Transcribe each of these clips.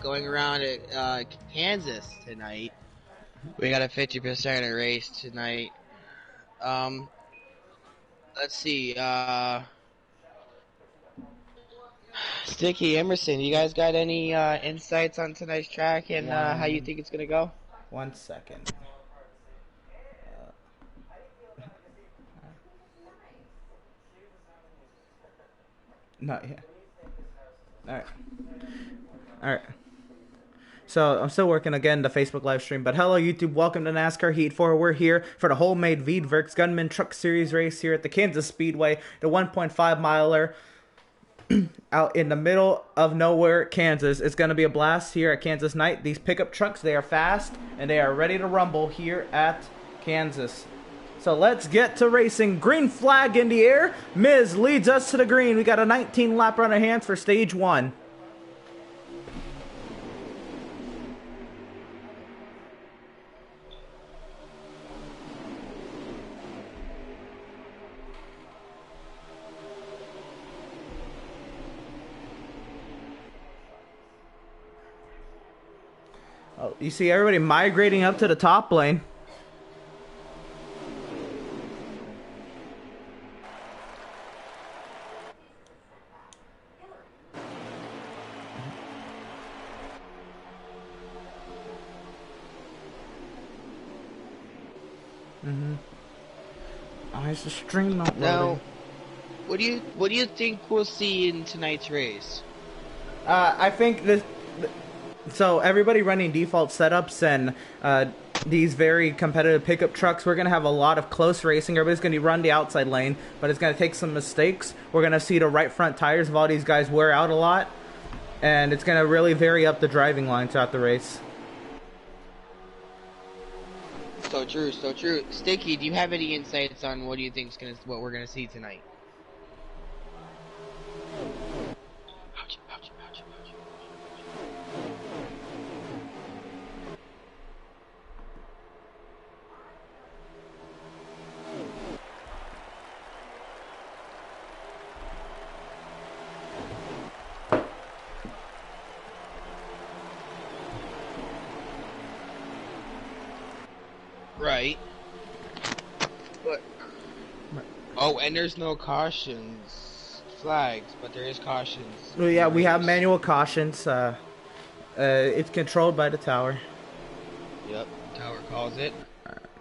going around at Kansas tonight. We got a 50% race tonight. Um, let's see. Sticky Emerson, you guys got any insights on tonight's track and how you think it's gonna go? 1 second. Not yet. Alright. Alright. So, I'm still working again the Facebook live stream, but hello YouTube, welcome to NASCAR Heat 4. We're here for the Wholemade Veedverks Gunman Truck Series race here at the Kansas Speedway, the 1.5 miler out in the middle of nowhere, Kansas. It's going to be a blast here at Kansas night. These pickup trucks, they are fast, and they are ready to rumble here at Kansas. So let's get to racing. Green flag in the air. Miz leads us to the green. We got a 19 lap run of hands for stage 1. Oh, you see everybody migrating up to the top lane. Is the stream not loading? Now, what do you think we'll see in tonight's race? I think this. So everybody running default setups and these very competitive pickup trucks, we're gonna have a lot of close racing. Everybody's gonna run the outside lane, but it's gonna take some mistakes. We're gonna see the right front tires of all these guys wear out a lot, and it's gonna really vary up the driving line throughout the race. So true, so true. Sticky, do you have any insights on what do you think is what we're gonna see tonight? Ouch, ouch, ouch, ouch. Right. But oh, and there's no cautions flags, but there is cautions. Well, yeah, we have manual cautions. It's controlled by the tower. Yep, the tower calls it.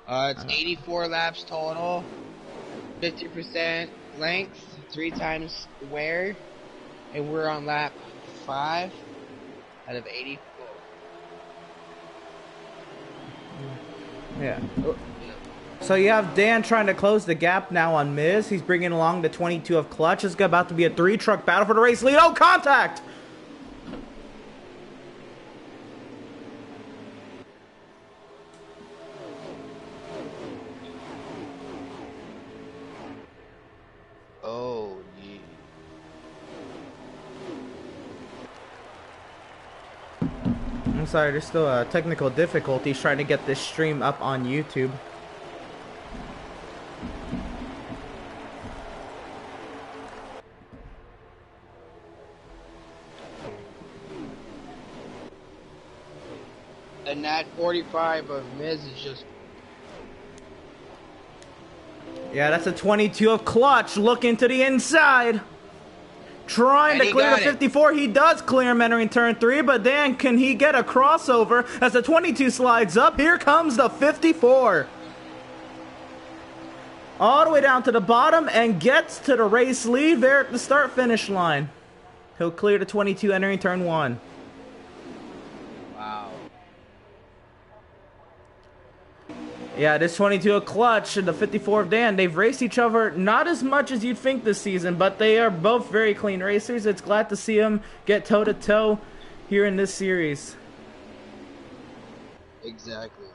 It's 84 laps total, 50% length, 3 times wear, and we're on lap 5 out of 84. Yeah. So you have Dan trying to close the gap now on Miz. He's bringing along the 22 of Clutch. It's about to be a 3-truck battle for the race lead. Oh, contact! Oh, yeah. I'm sorry, there's still technical difficulties trying to get this stream up on YouTube. And that 45 of Miz is just... Yeah, that's a 22 of Clutch looking to the inside. Trying to clear the 54. He does clear him entering turn 3, but then can he get a crossover as the 22 slides up? Here comes the 54. All the way down to the bottom and gets to the race lead there at the start-finish line. He'll clear the 22 entering turn 1. Wow. Yeah, this 22 of Clutch and the 54 of Dan, they've raced each other not as much as you'd think this season, but they are both very clean racers. It's glad to see them get toe-to-toe here in this series. Exactly.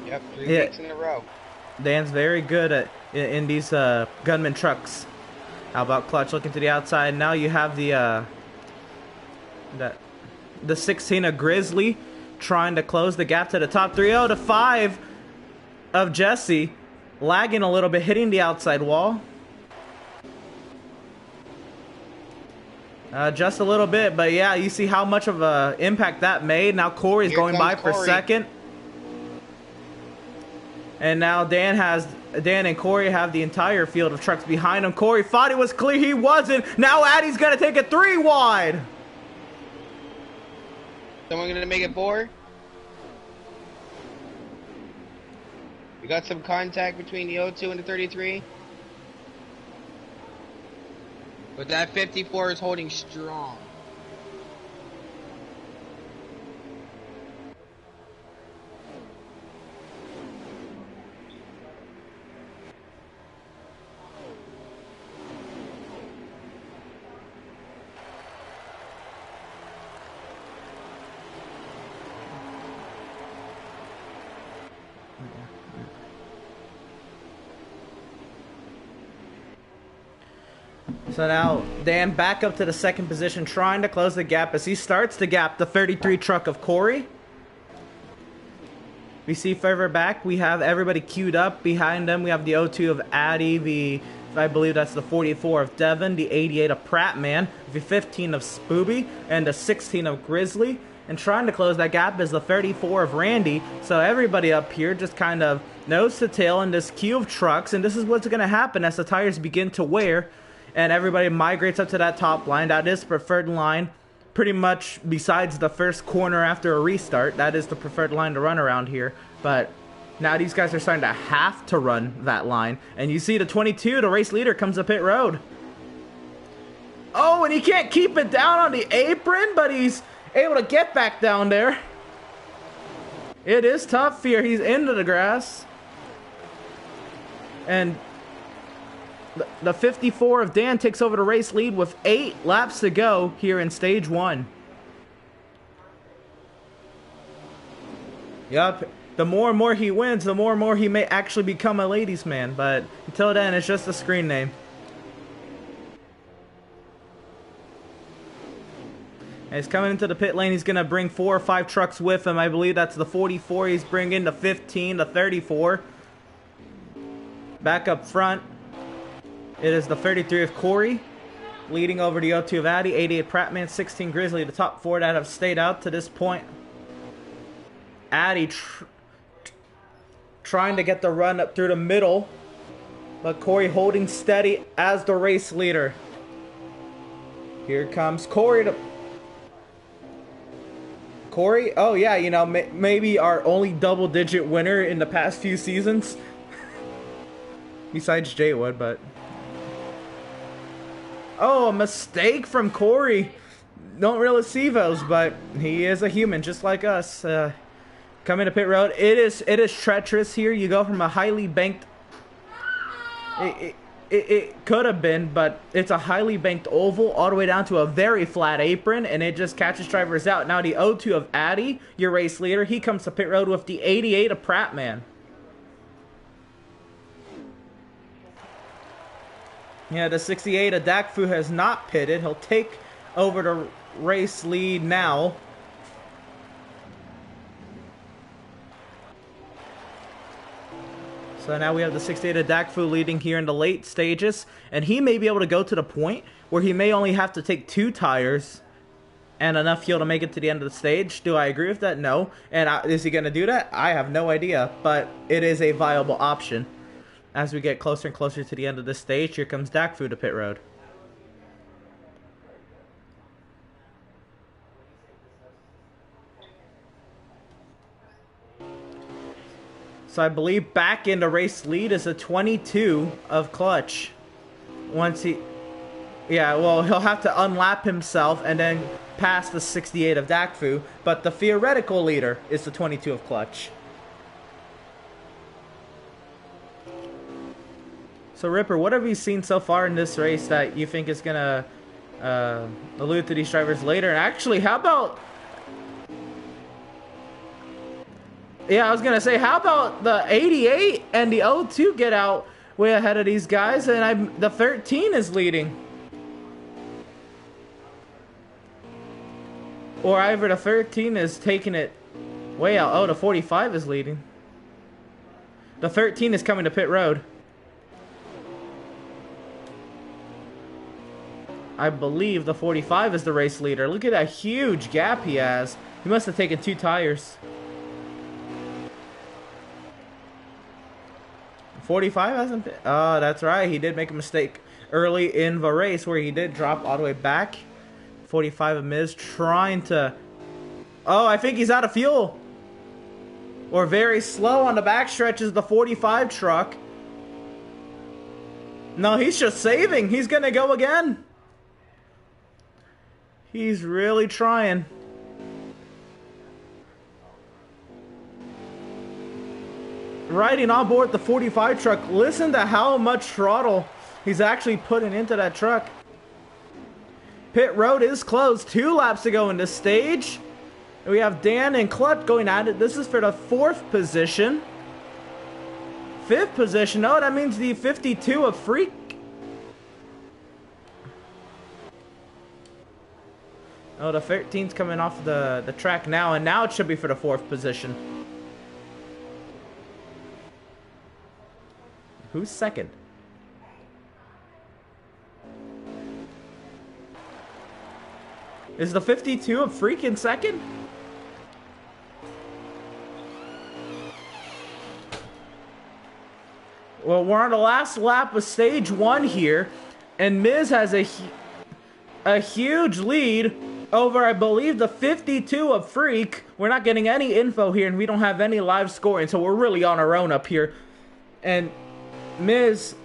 Yep, 3 weeks in a row. Dan's very good at in these Gunman trucks. How about Clutch looking to the outside? Now you have the 16 of Grizzly trying to close the gap to the top 3. Oh, the 5 of Jesse lagging a little bit, hitting the outside wall. Just a little bit, but yeah, you see how much of a impact that made. Now Corey's going by for second. And now Dan and Corey have the entire field of trucks behind him. Corey thought it was clear, he wasn't. Now Addy's gonna take it 3 wide. Someone gonna make it 4? We got some contact between the 02 and the 33. But that 54 is holding strong. So now Dan back up to the second position, trying to close the gap as he starts to gap the 33 truck of Corey. We see further back, we have everybody queued up behind them. We have the 02 of Addy, I believe that's the 44 of Devin, the 88 of Prattman, the 15 of Spooby, and the 16 of Grizzly. And trying to close that gap is the 34 of Randy. So everybody up here just kind of nose to tail in this queue of trucks. And this is what's going to happen as the tires begin to wear. And everybody migrates up to that top line. That is preferred line. Pretty much besides the first corner after a restart. That is the preferred line to run around here. But now these guys are starting to have to run that line. And you see the 22, the race leader, comes to pit road. Oh, and he can't keep it down on the apron, but he's able to get back down there. It is tough here. He's into the grass. And the 54 of Dan takes over the race lead with 8 laps to go here in stage 1. Yup. The more and more he wins, the more and more he may actually become a ladies' man. But until then, it's just a screen name. And he's coming into the pit lane. He's going to bring 4 or 5 trucks with him. I believe that's the 44 he's bringing, the 15, the 34. Back up front, it is the 33 of Corey, leading over the 02 of Addy, 88 Prattman, 16 Grizzly, the top 4 that have stayed out to this point. Addy trying to get the run up through the middle, but Corey holding steady as the race leader. Here comes Corey. Corey, oh yeah, you know, maybe our only double-digit winner in the past few seasons. Besides Jaywood, but... Oh, a mistake from Corey. Don't really see those, but he is a human just like us. Coming to pit road, it is treacherous here. You go from a highly banked... It could have been, but it's a highly banked oval all the way down to a very flat apron, and it just catches drivers out. Now the 02 of Addy, your race leader, he comes to pit road with the 88 of Prattman. Yeah, the 68 of Dakfu has not pitted. He'll take over the race lead now. So now we have the 68 of Dakfu leading here in the late stages. And he may be able to go to the point where he may only have to take 2 tires and enough fuel to make it to the end of the stage. Do I agree with that? No. And is he going to do that? I have no idea. But it is a viable option. As we get closer and closer to the end of this stage, here comes Dakfu to pit road. So I believe back in the race lead is a 22 of Clutch. Once he... Yeah, well, he'll have to unlap himself and then pass the 68 of Dakfu. But the theoretical leader is the 22 of Clutch. So Ripper, what have you seen so far in this race that you think is going to allude to these drivers later? And actually, how about... Yeah, I was going to say, how about the 88 and the 02 get out way ahead of these guys, and the 13 is leading. Or either the 13 is taking it way out. Oh, the 45 is leading. The 13 is coming to pit road. I believe the 45 is the race leader. Look at that huge gap he has. He must have taken 2 tires. 45 hasn't been... Oh, that's right. He did make a mistake early in the race where he did drop all the way back. 45 of Miz trying to... Oh, I think he's out of fuel. Or very slow on the back stretches, the 45 truck. No, he's just saving. He's going to go again. He's really trying. Riding on board the 45 truck. Listen to how much throttle he's actually putting into that truck. Pit road is closed. 2 laps to go in this stage. We have Dan and Clutch going at it. This is for the 4th position. 5th position. Oh, that means the 52 of Freak. Oh, the 13's coming off the track now, and now it should be for the 4th position. Who's second? Is the 52 of Freak in second? Well, we're on the last lap of stage 1 here, and Miz has a huge lead over, I believe, the 52 of Freak. We're not getting any info here, and we don't have any live scoring, so we're really on our own up here. And Miz...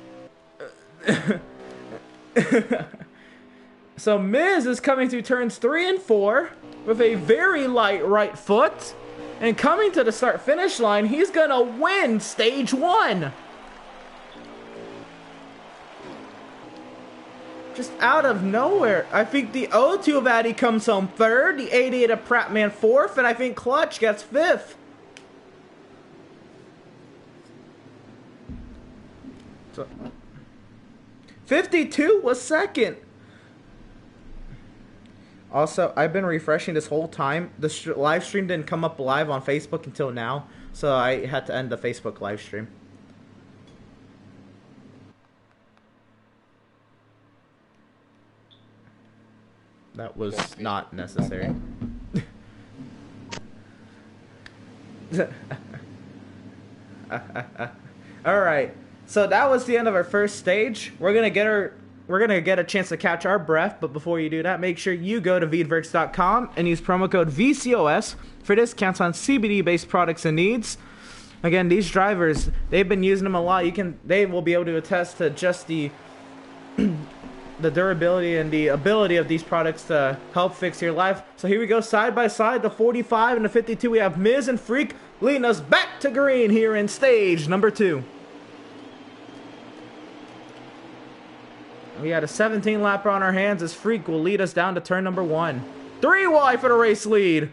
So Miz is coming through turns 3 and 4 with a very light right foot, and coming to the start-finish line, he's gonna win stage 1. Just out of nowhere. I think the O2 of Addy comes home 3rd, the 88 of Prattman 4th, and I think Clutch gets 5th. So 52 was 2nd. Also, I've been refreshing this whole time. The live stream didn't come up live on Facebook until now, so I had to end the Facebook live stream. That was not necessary. Alright, so that was the end of our first stage. We're gonna get a chance to catch our breath, but before you do that, make sure you go to Veedverks.com and use promo code VCOS for discounts on CBD-based products and needs. Again, these drivers, they've been using them a lot. They will be able to attest to just the durability and the ability of these products to help fix your life. So here we go, side by side, the 45 and the 52. We have Miz and Freak leading us back to green here in stage number 2. We had a 17 lapper on our hands as Freak will lead us down to turn number 1. 3 wide for the race lead.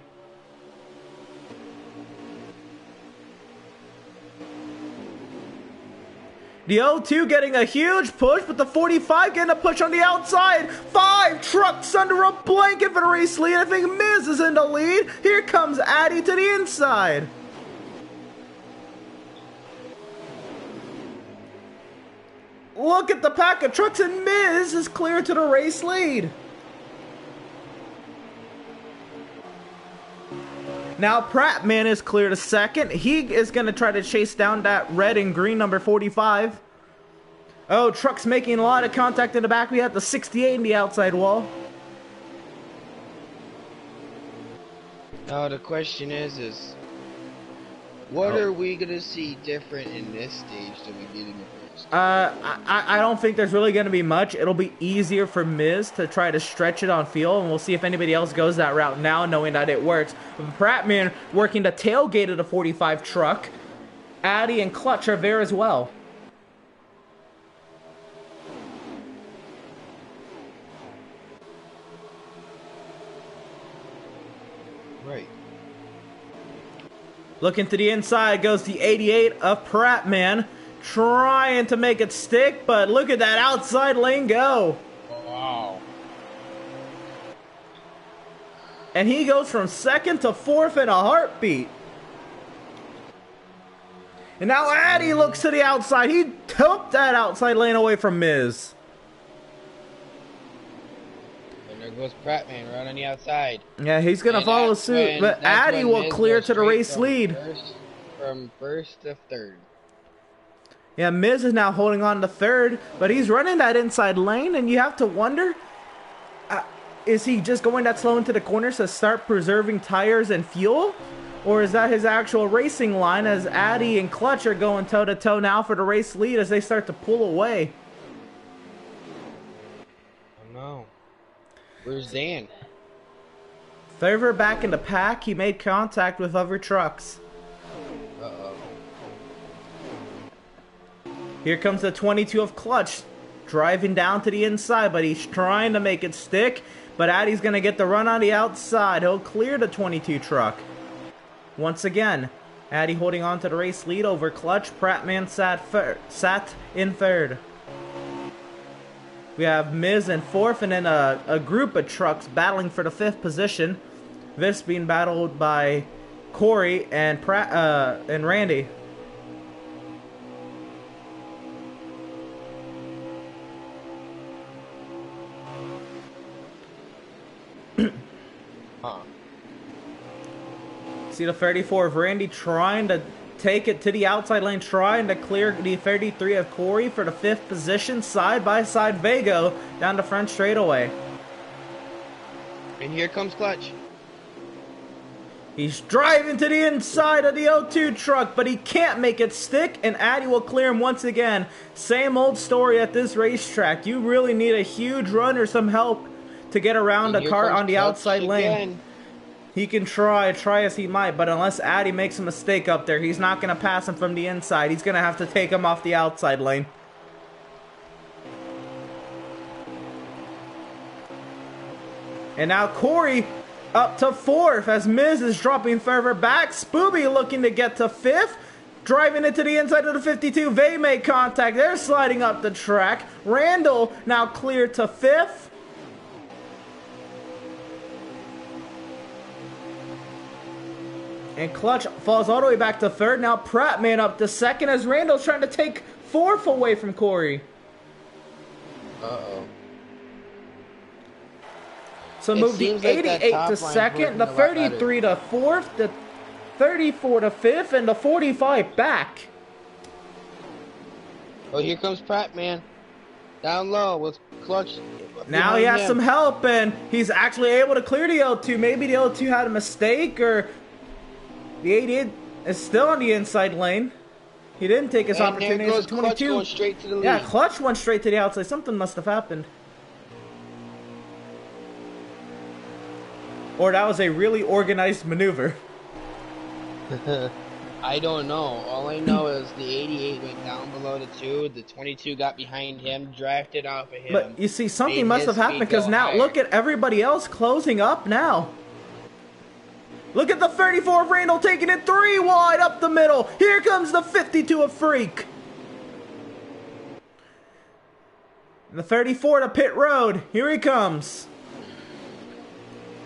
The O2 getting a huge push, but the 45 getting a push on the outside. 5 trucks under a blanket for the race lead. I think Miz is in the lead. Here comes Addy to the inside. Look at the pack of trucks, and Miz is clear to the race lead. Now Prattman is clear to second. He is going to try to chase down that red and green number 45. Oh, trucks making a lot of contact in the back. We have the 68 in the outside wall. Now the question is what are we going to see different in this stage than we did in the first? I don't think there's really going to be much. It'll be easier for Miz to try to stretch it on field, and we'll see if anybody else goes that route now, knowing that it works. But Prattman working the tailgate of the 45 truck. Addy and Clutch are there as well. Right. Looking to the inside goes the 88 of Prattman, trying to make it stick, but look at that outside lane go. Wow. And he goes from second to 4th in a heartbeat. And now Addy looks to the outside. He took that outside lane away from Miz. goes Prattman right on the outside. Yeah, he's going to follow suit, but Addy will clear to the race lead. From first to third. Yeah, Miz is now holding on to third, but he's running that inside lane, and you have to wonder, is he just going that slow into the corners to start preserving tires and fuel? Or is that his actual racing line as Addy and Clutch are going toe-to-toe now for the race lead as they start to pull away? Oh no. Where's Dan? Further back in the pack, he made contact with other trucks. Uh-oh. Here comes the 22 of Clutch, driving down to the inside, but he's trying to make it stick. But Addy's going to get the run on the outside. He'll clear the 22 truck. Once again, Addy holding on to the race lead over Clutch. Prattman sat in third. We have Miz in fourth, and then a group of trucks battling for the fifth position. This being battled by Corey and Randy. See the 34 of Randy trying to take it to the outside lane, trying to clear the 33 of Corey for the fifth position. Side by side, Vago down the front straightaway. And here comes Clutch. He's driving to the inside of the O2 truck, but he can't make it stick, and Addy will clear him once again. Same old story at this racetrack. You really need a huge run or some help to get around a car on the outside lane. He can try as he might, but unless Addy makes a mistake up there, he's not going to pass him from the inside. He's going to have to take him off the outside lane. And now Corey up to fourth as Miz is dropping further back. Spooby looking to get to fifth. Driving it to the inside of the 52. They make contact. They're sliding up the track. Randall now clear to fifth. And Clutch falls all the way back to third. Now Prattman up to second as Randall's trying to take fourth away from Corey. Uh-oh. So move the 88 to second, the 33 to fourth, the 34 to fifth, and the 45 back. Oh, here comes Prattman. Down low with Clutch. Now he has some help, and he's actually able to clear the L2. Maybe the L2 had a mistake, or the 88 is still on the inside lane. He didn't take his opportunity. There goes 22. Clutch going straight to the lead. Yeah, Clutch went straight to the outside. Something must have happened. Or that was a really organized maneuver. I don't know. All I know is the 88 went down below the 2. The 22 got behind him, drafted off of him. But you see, something must have happened because now look at everybody else closing up now. Look at the 34 of Randall taking it 3 wide up the middle. Here comes the 52 of Freak. The 34 to pit road. Here he comes.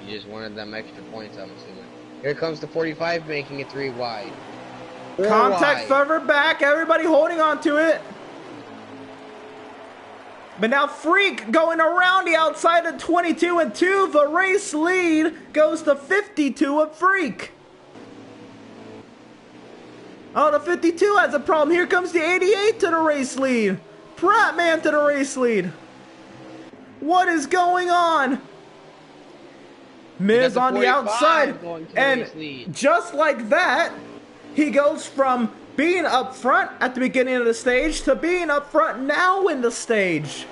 You just wanted them extra points, I'm assuming. Here comes the 45 making it 3 wide. Contact further back. Everybody holding on to it. But now Freak going around the outside of 22 and 2. The race lead goes to 52 of Freak. Oh, the 52 has a problem. Here comes the 88 to the race lead. Prattman to the race lead. What is going on? Miz on the outside. And just like that, he goes from being up front at the beginning of the stage to being up front now in the stage.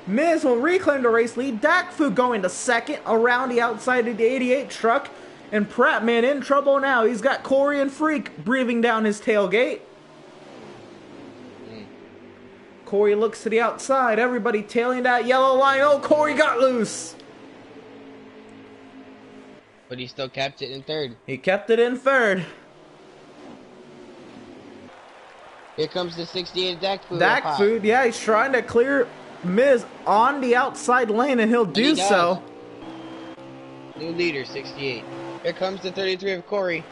Miz will reclaim the race lead. Dakfu going to second around the outside of the 88 truck. And Prattman in trouble now. He's got Corey and Freak breathing down his tailgate. Corey looks to the outside. Everybody tailing that yellow line. Oh, Corey got loose. But he still kept it in third. He kept it in third. Here comes the 68 Dakfu. Dakfu, yeah, he's trying to clear Miz on the outside lane, and he'll do so. New leader, 68. Here comes the 33 of Corey.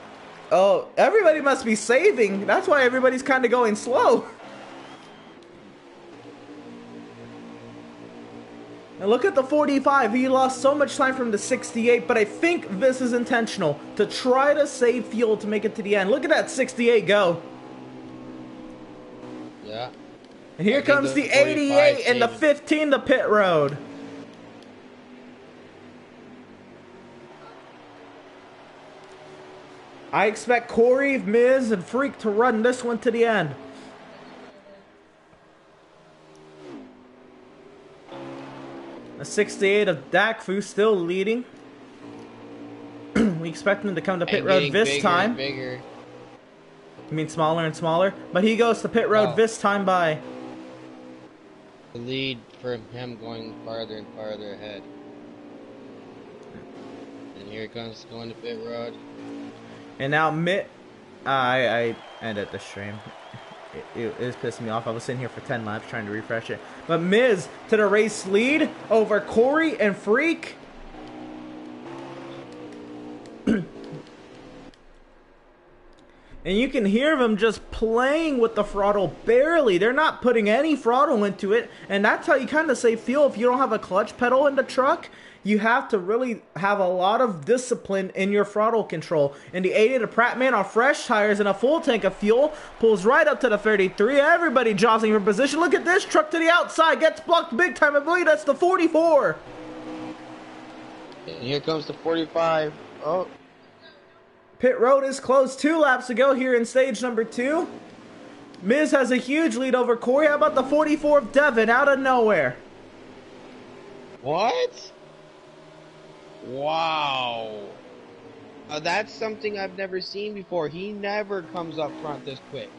Oh, everybody must be saving. That's why everybody's kind of going slow. And look at the 45. He lost so much time from the 68, but I think this is intentional to try to save fuel to make it to the end. Look at that 68 go. Yeah. And here comes the 88 and the 15 to pit road. I expect Corey, Miz, and Freak to run this one to the end. A 68 of Dakfu still leading. We expect him to come to pit road this time. Bigger. You mean smaller and smaller? But he goes to pit road this time by... The lead for him going farther and farther ahead. And here it comes going to pit road. And now I ended the stream. It was pissing me off. I was sitting here for 10 laps trying to refresh it. But Miz to the race lead over Corey and Freak. And you can hear them just playing with the throttle barely. They're not putting any throttle into it. And that's how you kind of save fuel if you don't have a clutch pedal in the truck. You have to really have a lot of discipline in your throttle control. And the 80 to Prattman on fresh tires and a full tank of fuel pulls right up to the 33. Everybody jostling for position. Look at this truck to the outside. Gets blocked big time. I believe that's the 44. And here comes the 45. Oh. Pit road is closed. 2 laps to go here in stage number 2. Miz has a huge lead over Corey. How about the 44 of Devin out of nowhere? What? Wow. That's something I've never seen before. He never comes up front this quick.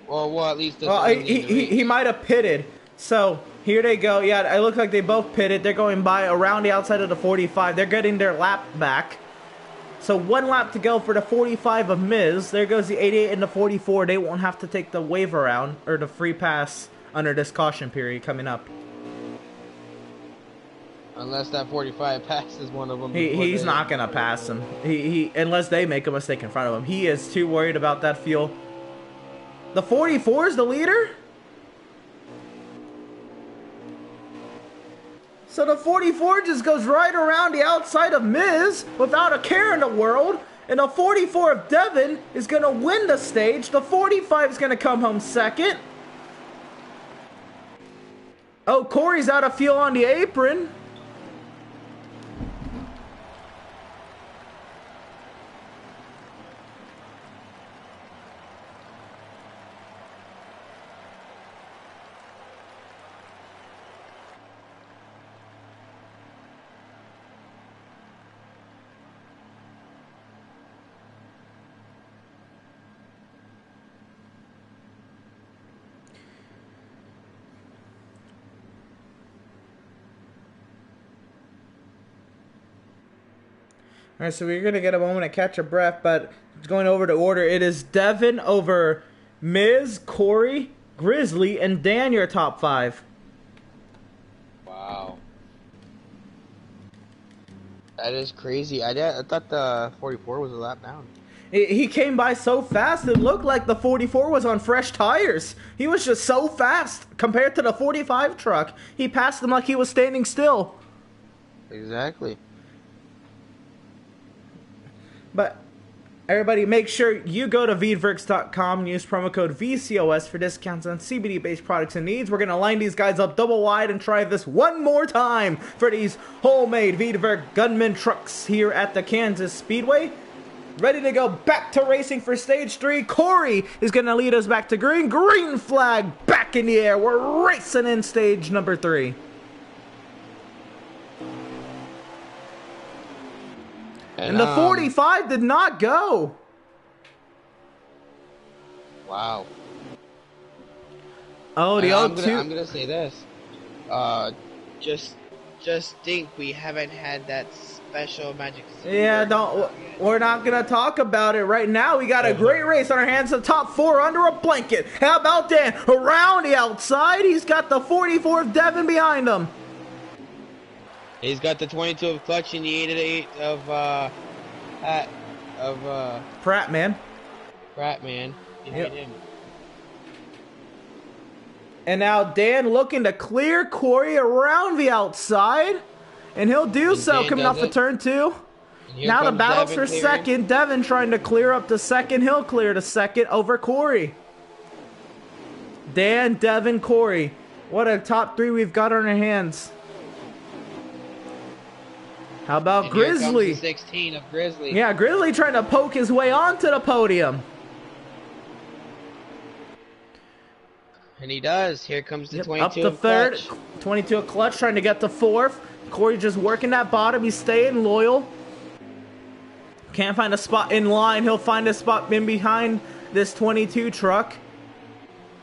Or well, at least this he might have pitted. So here they go. Yeah, it looks like they both pitted. They're going by around the outside of the 45. They're getting their lap back. So 1 lap to go for the 45 of Miz. There goes the 88 and the 44. They won't have to take the wave around or the free pass under this caution period coming up. Unless that 45 passes one of them. He's not going to pass him. Unless they make a mistake in front of him. He is too worried about that fuel. The 44 is the leader? So the 44 just goes right around the outside of Miz without a care in the world. And the 44 of Devin is going to win the stage. The 45 is going to come home second. Oh, Corey's out of fuel on the apron. All right, so we're going to get a moment to catch a breath, but going over to order, it is Devin over Miz, Corey, Grizzly, and Dan, your top 5. Wow. That is crazy. I thought the 44 was a lap down. He came by so fast, it looked like the 44 was on fresh tires. He was just so fast compared to the 45 truck. He passed him like he was standing still. Exactly. But everybody, make sure you go to Veedverks.com and use promo code VCOS for discounts on CBD-based products and needs. We're going to line these guys up double wide and try this one more time for these Wholemade Veedverk Gunman trucks here at the Kansas Speedway. Ready to go back to racing for stage 3. Corey is going to lead us back to green. Green flag back in the air. We're racing in stage number 3. And the 45 did not go. Wow. Oh, the O2. I'm gonna say this. Just think we haven't had that special magic. Yeah, we're not gonna talk about it right now. We got a great race on our hands. The top 4 under a blanket. How about Dan around the outside? He's got the 44 of Devin behind him. He's got the 22 of clutch and the 88 of Prattman. Prattman. Yep. Him. And now Dan looking to clear Corey around the outside. And he'll do so coming off of turn 2. Now the battle's for second. Devin trying to clear up to second. He'll clear to second over Corey. Dan, Devin, Corey. What a top 3 we've got on our hands. How about Grizzly? Here comes the 16 of Grizzly. Yeah, Grizzly trying to poke his way onto the podium. And he does. Here comes the 22 up to third. Clutch. 22 of Clutch trying to get to 4th. Corey just working that bottom. He's staying loyal. Can't find a spot in line. He'll find a spot in behind this 22 truck.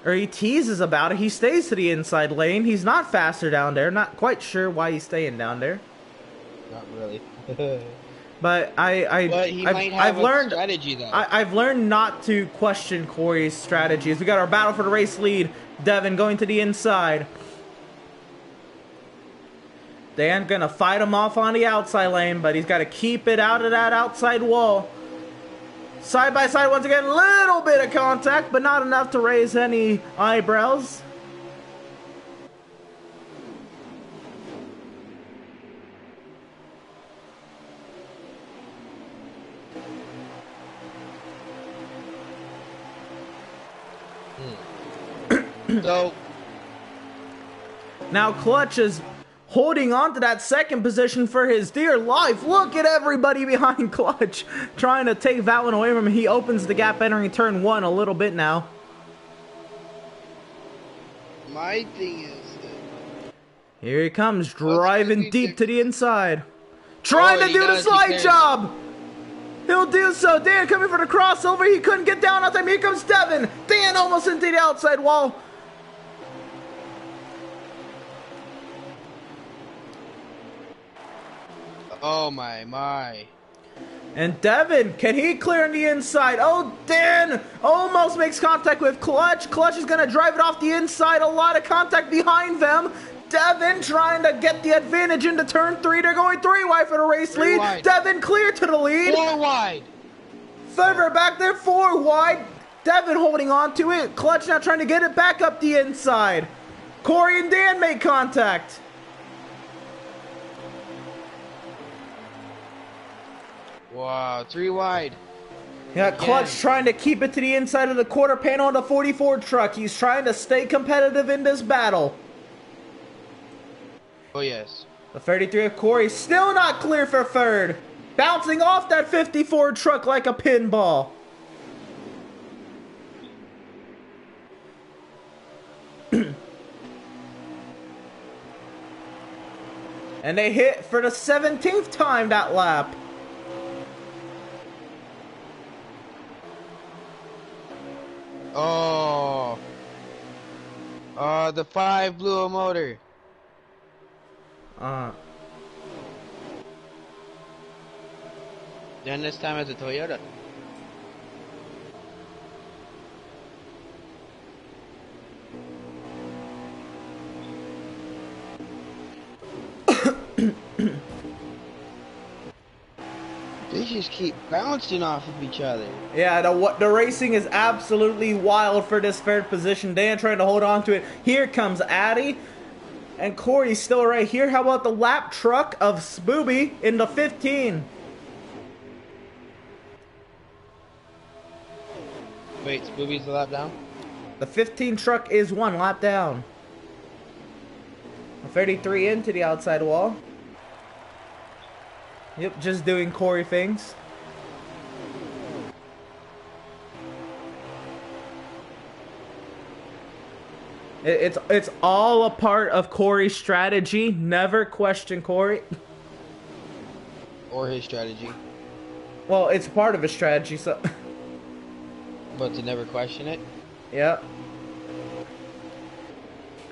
Or he teases about it. He stays to the inside lane. He's not faster down there. Not quite sure why he's staying down there. Not really. But I've learned strategy though. I've learned not to question Corey's strategies. We got our battle for the race lead. Devin going to the inside. Dan gonna fight him off on the outside lane, but he's got to keep it out of that outside wall. Side by side once again, little bit of contact, but not enough to raise any eyebrows. So now Clutch is holding on to that second position for his dear life. Look at everybody behind Clutch trying to take that one away from him. He opens the gap entering turn 1 a little bit now. My thing is here he comes, driving deep to the inside. Trying to do the slide job. He'll do so. Dan coming for the crossover. He couldn't get down on time. Here comes Devin. Dan almost into the outside wall. Oh my. And Devin, can he clear on the inside? Oh, Dan almost makes contact with Clutch. Clutch is going to drive it off the inside. A lot of contact behind them. Devin trying to get the advantage into turn 3. They're going 3 wide for the race lead. Wide. Devin clear to the lead. 4 wide. Further back there, 4 wide. Devin holding on to it. Clutch now trying to get it back up the inside. Corey and Dan make contact. Wow, 3 wide. Yeah, Clutch trying to keep it to the inside of the quarter panel on the 44 truck. He's trying to stay competitive in this battle. Oh, yes. The 33 of Corey still not clear for third. Bouncing off that 54 truck like a pinball. And they hit for the 17th time that lap. Oh. The 5 blew a motor. Then this time it's a Toyota. They just keep bouncing off of each other. Yeah, the racing is absolutely wild for this third position. Dan trying to hold on to it. Here comes Addy. And Corey's still right here. How about the lap truck of Spooby in the 15? Wait, Spooby's a lap down? The 15 truck is 1 lap down. 33 into the outside wall. Yep, just doing Corey things. It's all a part of Corey's strategy. Never question Corey. Or his strategy. Well, it's part of his strategy, so... But to never question it? Yep.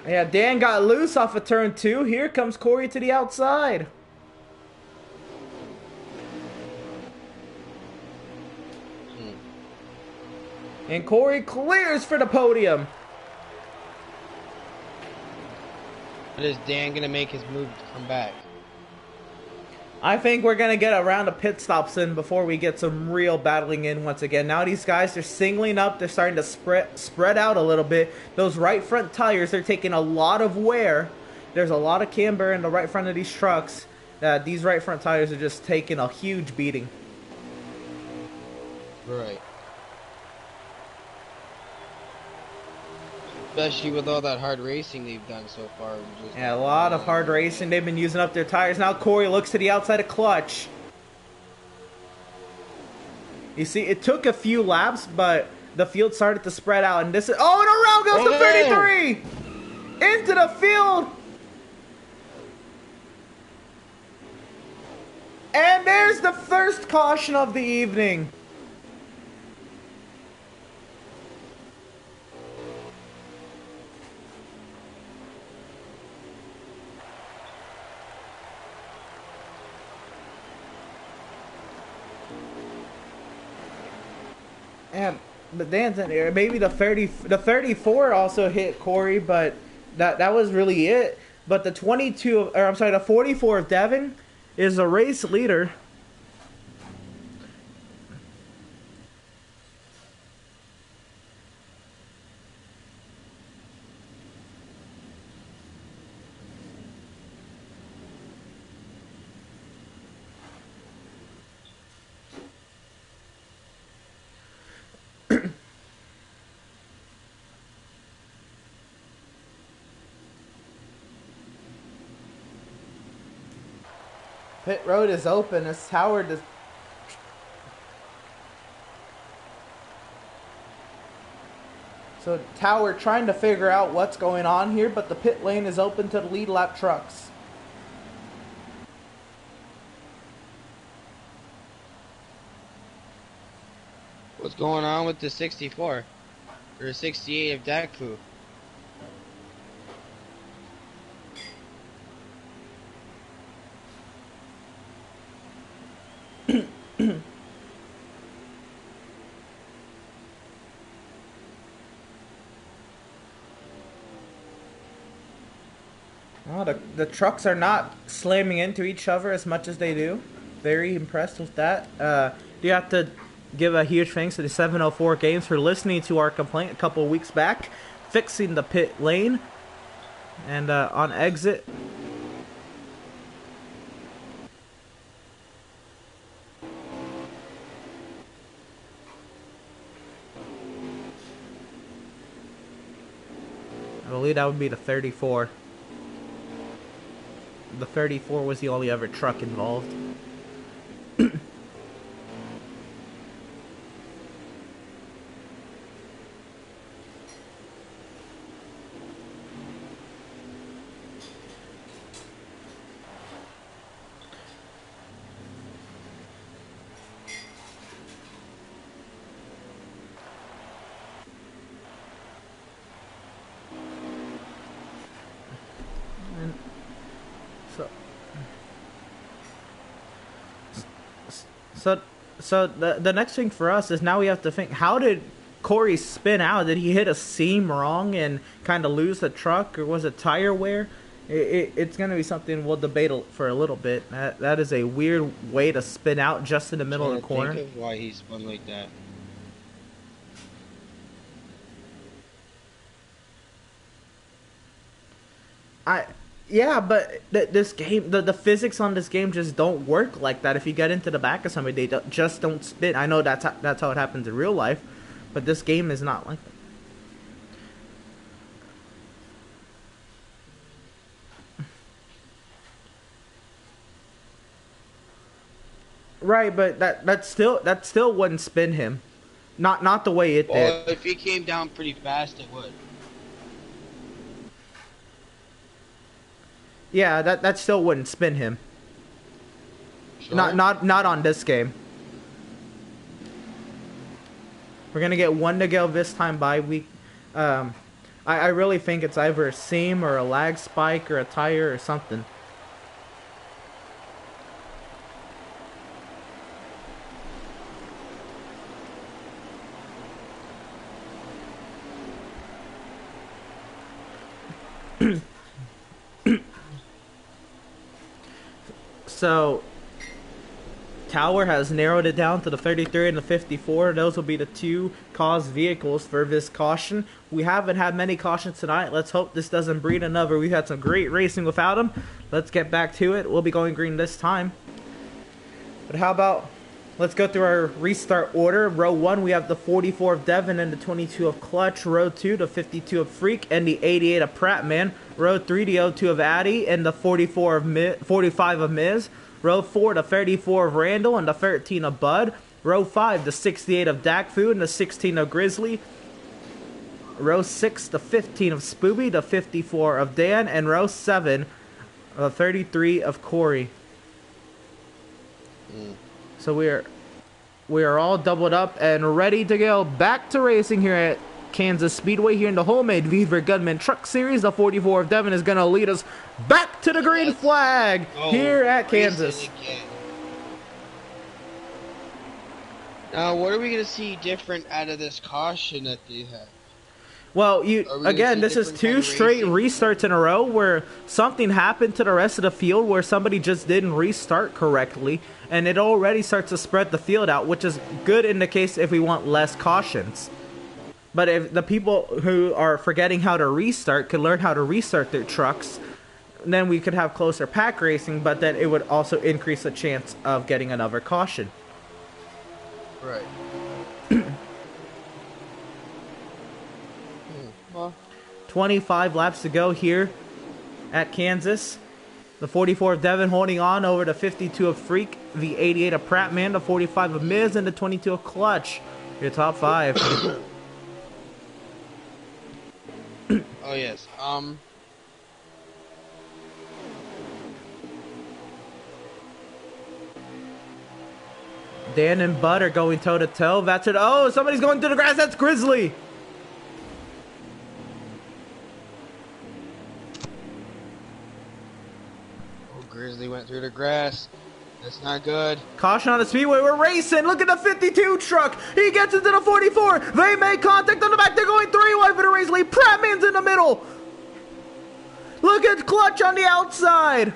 Yeah, Dan got loose off of turn 2. Here comes Corey to the outside. And Corey clears for the podium. But is Dan gonna make his move to come back? I think we're going to get a round of pit stops in before we get some real battling in once again. Now these guys are singling up. They're starting to spread out a little bit. Those right front tires, they're taking a lot of wear. There's a lot of camber in the right front of these trucks. These right front tires are just taking a huge beating. Right. Especially with all that hard racing they've done so far. Yeah, a lot of hard racing. They've been using up their tires. Now Corey looks to the outside of clutch. You see, it took a few laps, but the field started to spread out. And this is... Oh, and around goes the 33! Into the field! And there's the first caution of the evening. And the Dan's in there. Maybe the 34 also hit Corey, but that was really it. But the the 44 of Devin is a race leader. Pit road is open as Howard is... So Tower trying to figure out what's going on here, but the pit lane is open to the lead lap trucks. What's going on with the 64 or 68 of Dakfu? Oh, the trucks are not slamming into each other as much as they do. Very impressed with that. Do you have to give a huge thanks to the 704 Games for listening to our complaint a couple of weeks back, fixing the pit lane, and on exit. I believe that would be the 34. The 34 was the only other truck involved. So the next thing for us is now we have to think, how did Corey spin out? Did he hit a seam wrong and kind of lose the truck, or was it tire wear? It's going to be something we'll debate for a little bit. That is a weird way to spin out just in the middle of the corner. Think of why he spun like that. Yeah, but this game, the physics on this game just don't work like that. If you get into the back of somebody, they just don't spin. I know that's how it happens in real life, but this game is not like that. Right, but that still wouldn't spin him, not the way it did. Well, if he came down pretty fast, it would. Yeah, that still wouldn't spin him. Sure. Not on this game. We're gonna get one to go this time by week. I really think it's either a seam or a lag spike or a tire or something. Tower has narrowed it down to the 33 and the 54. Those will be the two caused vehicles for this caution. We haven't had many cautions tonight. Let's hope this doesn't breed another. We've had some great racing without them. Let's get back to it. We'll be going green this time. But how about, let's go through our restart order. Row 1, we have the 44 of Devin and the 22 of Clutch. Row 2, the 52 of Freak and the 88 of Prattman. Row 3, the 02 of Addy and the 45 of Miz. Row 4, the 34 of Randall and the 13 of Bud. Row 5, the 68 of Dakfu and the 16 of Grizzly. Row 6, the 15 of Spooby, the 54 of Dan. And row 7, the 33 of Corey. So we are all doubled up and ready to go back to racing here at Kansas Speedway here in the Wholemade Veedverks Gunman Truck Series. The 44 of Devin is going to lead us back to the green flag here at Kansas. Now, what are we going to see different out of this caution that they have? Well, again, this is 2 straight restarts in a row where something happened to the rest of the field where somebody just didn't restart correctly, and it already starts to spread the field out, which is good in the case if we want less cautions. But if the people who are forgetting how to restart could learn how to restart their trucks, then we could have closer pack racing, but then it would also increase the chance of getting another caution. Right. 25 laps to go here at Kansas. The 44 of Devin holding on over the 52 of Freak, the 88 of Prattman, the 45 of Miz, and the 22 of Clutch. Your top 5. Oh, yes. Dan and Bud are going toe-to-toe. That's it. Oh, somebody's going through the grass. That's Grizzly. Oh, Grizzly went through the grass. That's not good. Caution on the speedway. We're racing. Look at the 52 truck. He gets into the 44. They make contact on the back. They're going 3 wide for the race lead. Prattman's in the middle. Look at Clutch on the outside.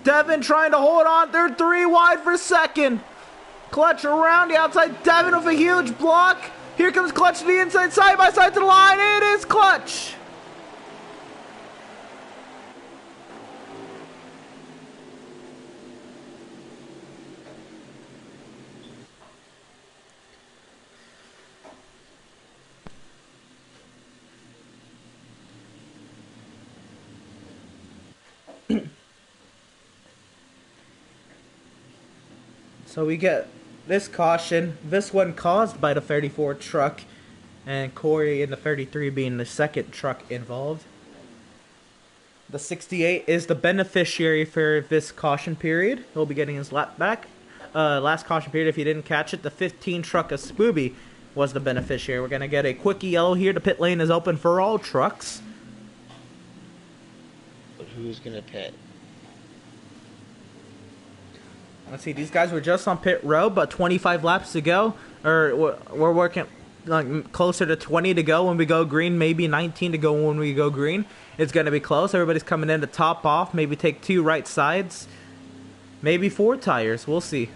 Devin trying to hold on. They're 3 wide for second. Clutch around the outside. Devin with a huge block. Here comes Clutch to the inside, side by side to the line. It is Clutch. So we get this caution, this one caused by the 34 truck, and Corey in the 33 being the second truck involved. The 68 is the beneficiary for this caution period. He'll be getting his lap back. Last caution period, if you didn't catch it, the 15 truck of Spooby was the beneficiary. We're going to get a quickie yellow here. The pit lane is open for all trucks. But who's going to pit? Let's see, these guys were just on pit road, but 25 laps to go. Or we're working like closer to 20 to go when we go green, maybe 19 to go when we go green. It's going to be close. Everybody's coming in to top off, maybe take 2 right sides, maybe 4 tires. We'll see.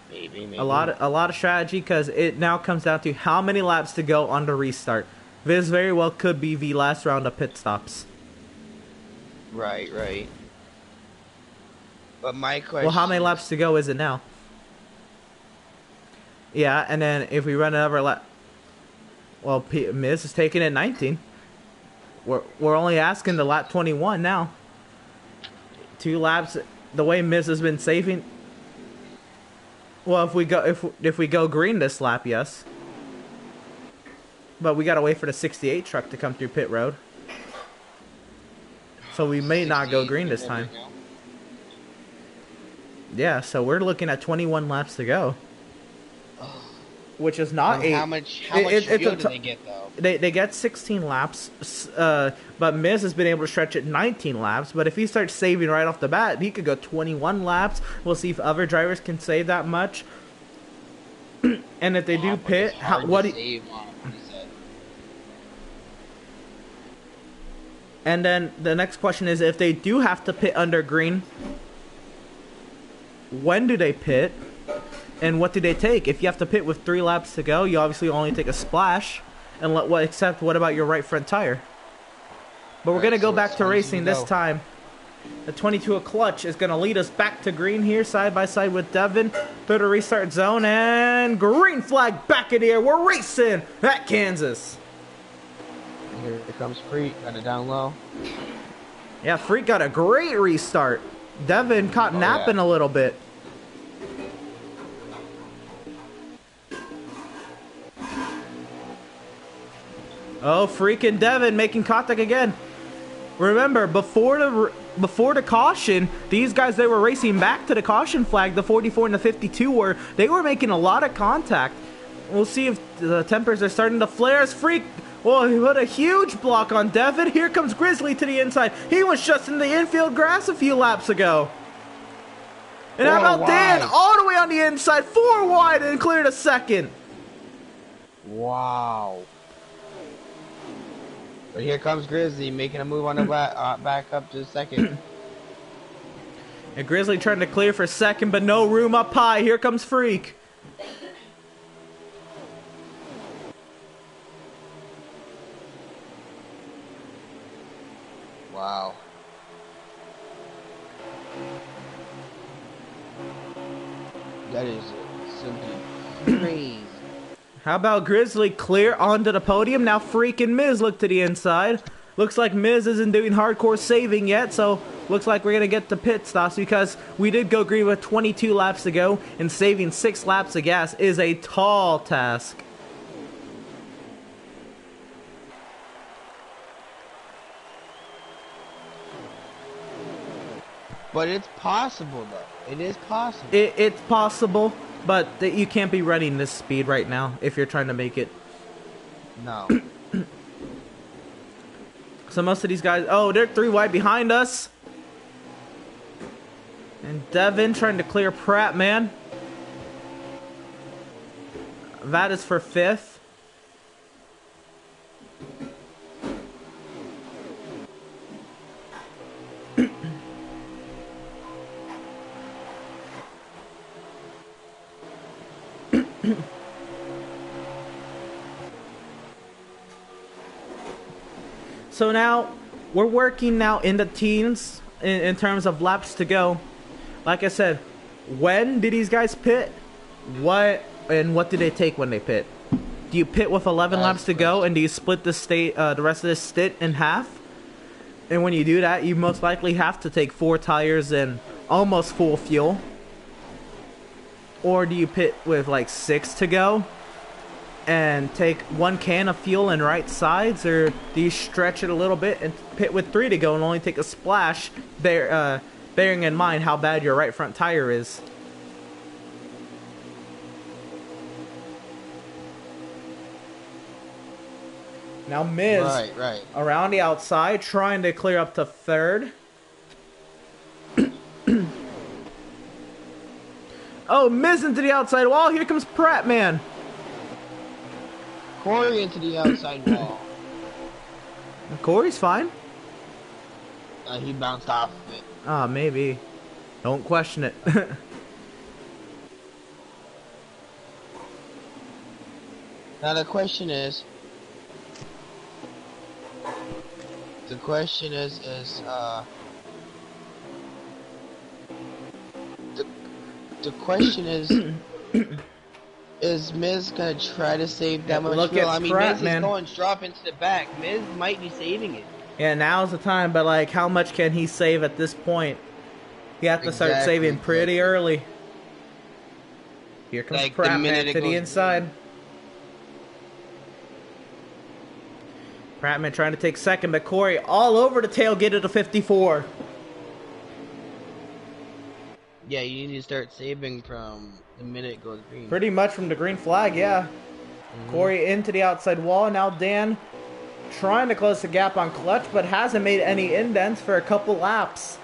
Maybe. A lot of strategy because it now comes down to how many laps to go on the restart. This very well could be the last round of pit stops. Right. But my question... Well, how many laps to go is it now? Yeah, and then if we run another lap... Well, Miz is taking it 19. We're only asking the lap 21 now. 2 laps, the way Miz has been saving... Well, if we go green this lap, yes. But we gotta wait for the 68 truck to come through pit road. So we may not go green this time. Yeah, so we're looking at 21 laps to go. Which is not How much fuel do they get, though? They get 16 laps, but Miz has been able to stretch it 19 laps. But if he starts saving right off the bat, he could go 21 laps. We'll see if other drivers can save that much. And if they do pit, and then the next question is, if they do have to pit under green, when do they pit, and what do they take? If you have to pit with 3 laps to go, you obviously only take a splash. And except what about your right front tire? But we're gonna go back to racing this time. The 22 clutch is gonna lead us back to green here, side by side with Devin. Through the restart zone, and green flag back in the air. We're racing at Kansas. Here comes Freak, got it down low. Yeah, Freak got a great restart. Devin caught napping a little bit. Oh, Freak and Devin making contact again. Remember, before the caution, these guys, they were racing back to the caution flag, the 44 and the 52, where they were making a lot of contact. We'll see if the tempers are starting to flare as Freak. Oh, he put a huge block on Devin. Here comes Grizzly to the inside. He was just in the infield grass a few laps ago. And how about Dan all the way on the inside, 4 wide, and cleared a second. Wow. But here comes Grizzly making a move on the back up to the second. And Grizzly trying to clear for second, but no room up high. Here comes Freak. Wow. That is simply crazy. How about Grizzly clear onto the podium? Now Freak and Miz look to the inside. Looks like Miz isn't doing hardcore saving yet, so looks like we're going to get the pit stops because we did go green with 22 laps to go, and saving 6 laps of gas is a tall task. But it's possible, though. It is possible. It's possible, but you can't be running this speed right now if you're trying to make it. No. So most of these guys... Oh, they're 3 wide behind us. And Devin trying to clear Pratt, man. That is for 5th. So now, we're working now in the teens in terms of laps to go. Like I said, when did these guys pit? What did they take when they pit? Do you pit with 11 laps to go, and do you split the rest of this stint in half? And when you do that, you most likely have to take 4 tires and almost full fuel. Or do you pit with like 6 to go and take 1 can of fuel in right sides, or do you stretch it a little bit and pit with 3 to go and only take a splash, bearing in mind how bad your right front tire is? Now Miz around the outside trying to clear up to 3rd. Oh, Miz into the outside wall. Here comes Pratt, man. Corey into the outside wall. Corey's fine. He bounced off of it. Ah, maybe. Don't question it. Now the question is, is Miz gonna try to save that much fuel? I mean, Pratt, Miz is going drop into the back. Miz might be saving it. Yeah, now's the time, but like, how much can he save at this point? You have to start saving pretty early. Here comes like Pratt, man, to the inside. Prattman trying to take second, but Corey all over the tailgate of the 54. Yeah, you need to start saving from the minute it goes green. Pretty much from the green flag, yeah. Corey into the outside wall. Now Dan trying to close the gap on clutch, but hasn't made any indents for a couple laps.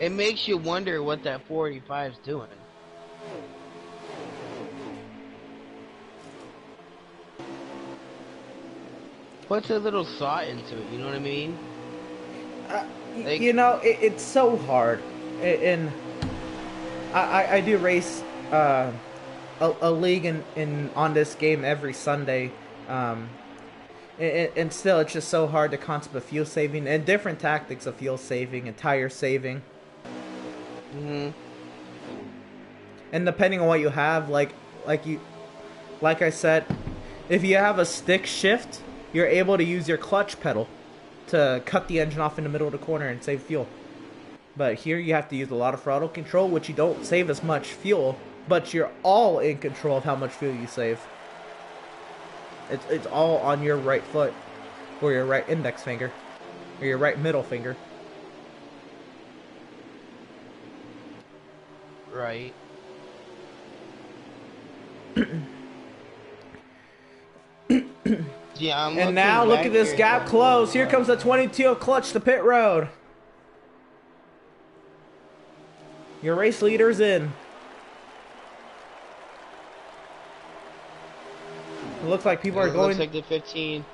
It makes you wonder what that 485's doing. puts a little thought into it. You know what I mean? Like, you know, it's so hard. And I do race a league in on this game every Sunday. And still, it's just so hard to concept fuel saving and different tactics of fuel saving and tire saving. And depending on what you have, like I said, if you have a stick shift, you're able to use your clutch pedal to cut the engine off in the middle of the corner and save fuel. But here you have to use a lot of throttle control, which you don't save as much fuel, but you're all in control of how much fuel you save. It's all on your right foot, or your right index finger, or your right middle finger. Right. Yeah, and now look at this gap close. Here comes the 22 clutch to pit road. Your race leader's in. It looks like people are going. Looks like the 15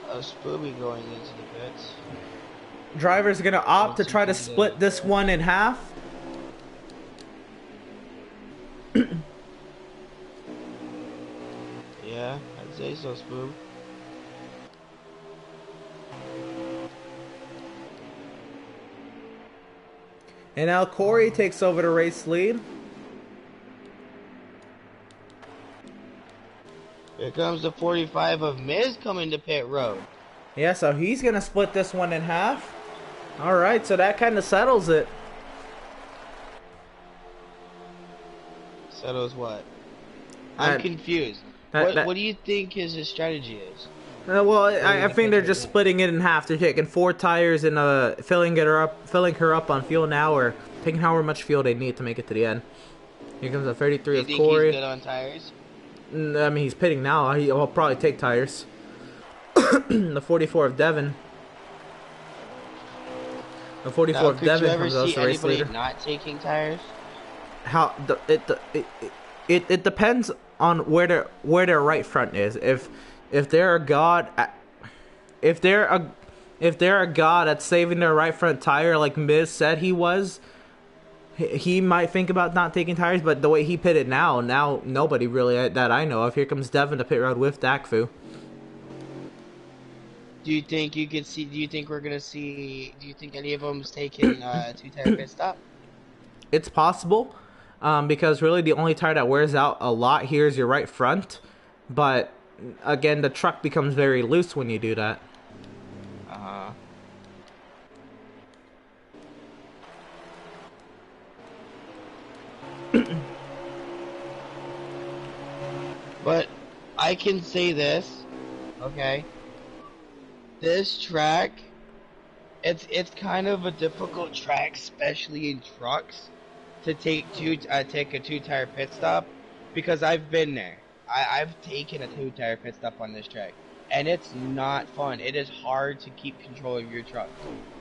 of Spooby going into the pits. Driver's gonna opt to try to split this one in half. Yeah, I'd say so, Spoob. And now Corey takes over the race lead. Here comes the 45 of Miz coming to pit road. Yeah, so he's going to split this one in half. All right, so that kind of settles it. Settles what? I'm confused. What do you think his strategy is? Well, I think they're just splitting it in half. They're taking 4 tires and filling her up on fuel now, or taking however much fuel they need to make it to the end. Here comes the 33 of Corey. You think he's good on tires? I mean, he's pitting now. He'll probably take tires. The 44 of Devin. The 44 of Devin comes out as the race leader. Not taking tires? It depends on where their right front is. If they're a god at saving their right front tire, like Miz said he was, he might think about not taking tires. But the way he pitted now nobody really that I know of. Here comes Devin to pit road with Dakfu. Do you think you could see? Do you think we're gonna see? Do you think any of them's taking 2-tire pit stop? It's possible, because really the only tire that wears out a lot here is your right front. But again, the truck becomes very loose when you do that. But I can say this, okay? This track, it's kind of a difficult track, especially in trucks, to take a 2-tire pit stop, because I've been there. I've taken a 2-tire pit stop on this track, and it's not fun. It is hard to keep control of your truck.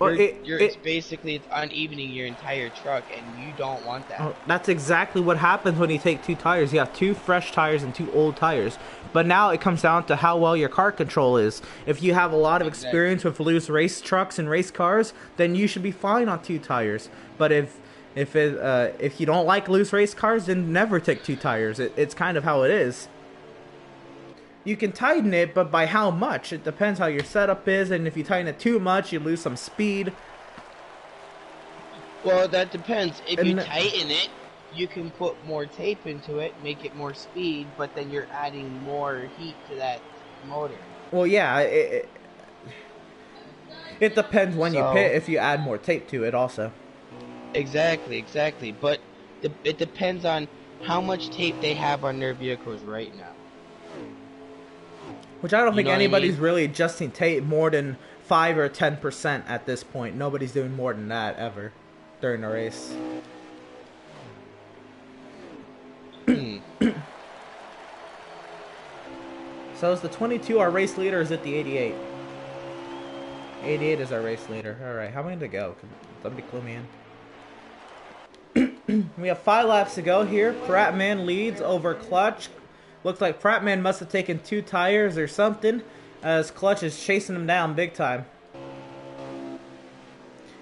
It's basically unevening your entire truck, and you don't want that. That's exactly what happens when you take 2 tires. You have 2 fresh tires and 2 old tires. But now it comes down to how well your car control is. If you have a lot of experience with loose race trucks and race cars, then you should be fine on 2 tires. But if you don't like loose race cars, then never take 2 tires. It's kind of how it is. You can tighten it, but by how much? It depends how your setup is, and if you tighten it too much, you lose some speed. Well, that depends. If you tighten it, you can put more tape into it, make it more speed, but then you're adding more heat to that motor. Well, yeah, it depends when you pit, if you add more tape to it also. Exactly. But it depends on how much tape they have on their vehicles right now. Which I don't think anybody's really adjusting tape more than 5 or 10% at this point. Nobody's doing more than that ever during the race. So is the 22 our race leader, or is it the 88? 88 is our race leader. Alright, how many to go? Somebody clue me in. We have 5 laps to go here. Prattman leads over Clutch. Looks like Prattman must have taken 2 tires or something. as Clutch is chasing him down big time.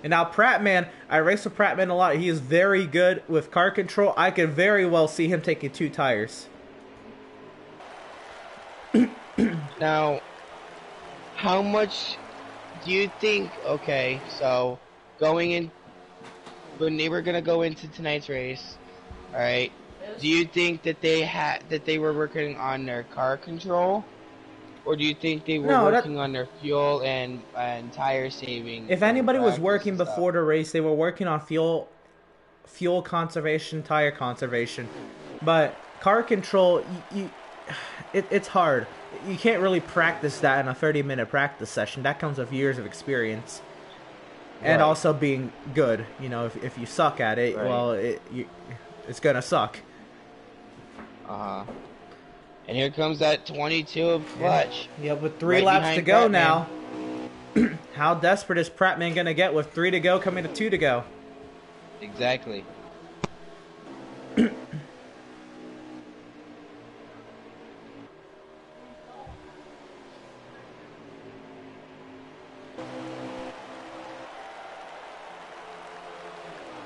And now Prattman, I race with Prattman a lot. He is very good with car control. I could very well see him taking 2 tires. Now, how much do you think? Okay, so going in when they were gonna go into tonight's race, all right? Do you think that they were working on their car control, or do you think they were working on their fuel and tire saving? If anybody was working before the race, they were working on fuel conservation, tire conservation. But car control, it's hard. You can't really practice that in a 30-minute practice session. That comes with years of experience. And also being good. You know, if you suck at it, well, it's going to suck. And here comes that 22 of Clutch. Yeah, with 3 laps to go now. How desperate is Prattman going to get with 3 to go, coming to 2 to go? Exactly.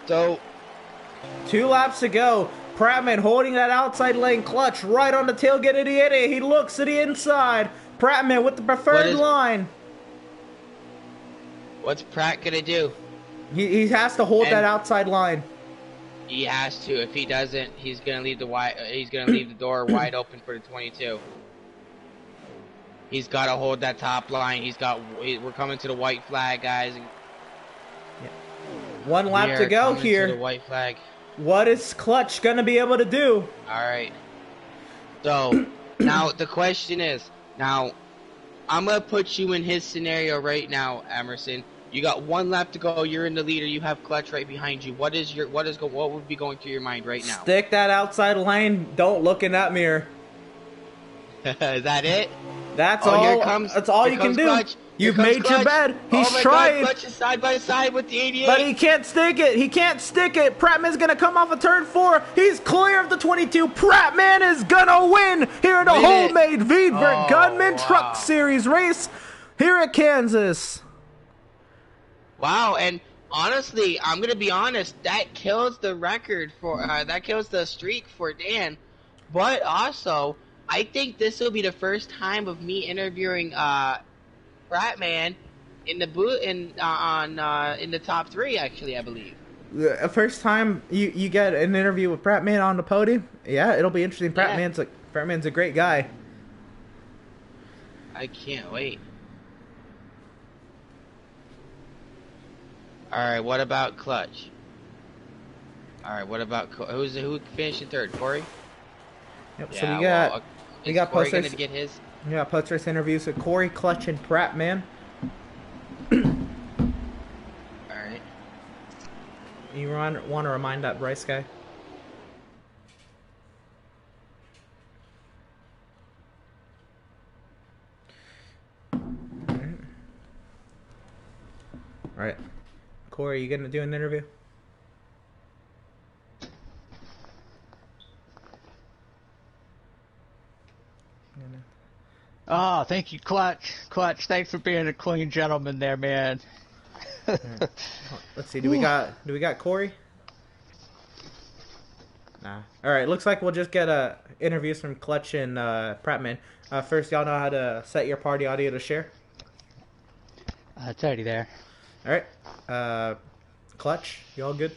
So, 2 laps to go. Prattman holding that outside lane. Clutch right on the tailgate of the idiot. He looks to the inside. Prattman with the preferred line. What's Pratt gonna do? He has to hold that outside line. He has to. If he doesn't, he's gonna leave the door wide open for the 22. He's got to hold that top line. We're coming to the white flag, guys. 1 lap to go here. To the white flag. What is Clutch gonna be able to do? All right. So now the question is, I'm gonna put you in his scenario right now, Emerson. You got 1 lap to go. You're in the leader. You have Clutch right behind you. What would be going through your mind right now? Stick that outside lane. Don't look in that mirror. Is that it? That's all. That's all you can do. Clutch. You've made your bed. He's trying. Clutch is side by side with the 88. But he can't stick it. He can't stick it. Prattman's going to come off of turn 4. He's clear of the 22. Prattman is going to win here in the Wholemade Veedverks Gunman Truck Series race here at Kansas. Wow, and honestly, I'm going to be honest. That kills the record that kills the streak for Dan. But also, I think this will be the first time of me interviewing Prattman in the in the top 3, actually, I believe. The first time you get an interview with Prattman on the podium, yeah, it'll be interesting. Prattman's a great guy. I can't wait. All right, what about Clutch? All right, what about who finished in 3rd? Corey. Yep. Yeah, so we got Corey gonna get his. Yeah, post-race interviews with Corey, Clutch, and Prattman. Alright. You want to remind that Bryce guy? Alright. Corey, you gonna do an interview? Oh, thank you, Clutch. Clutch, thanks for being a clean gentleman there, man. Let's see. Do we got Corey? Nah. All right. Looks like we'll just get interviews from Clutch and Prattman. First, y'all know how to set your party audio to share? It's already there. All right. Clutch, you all good?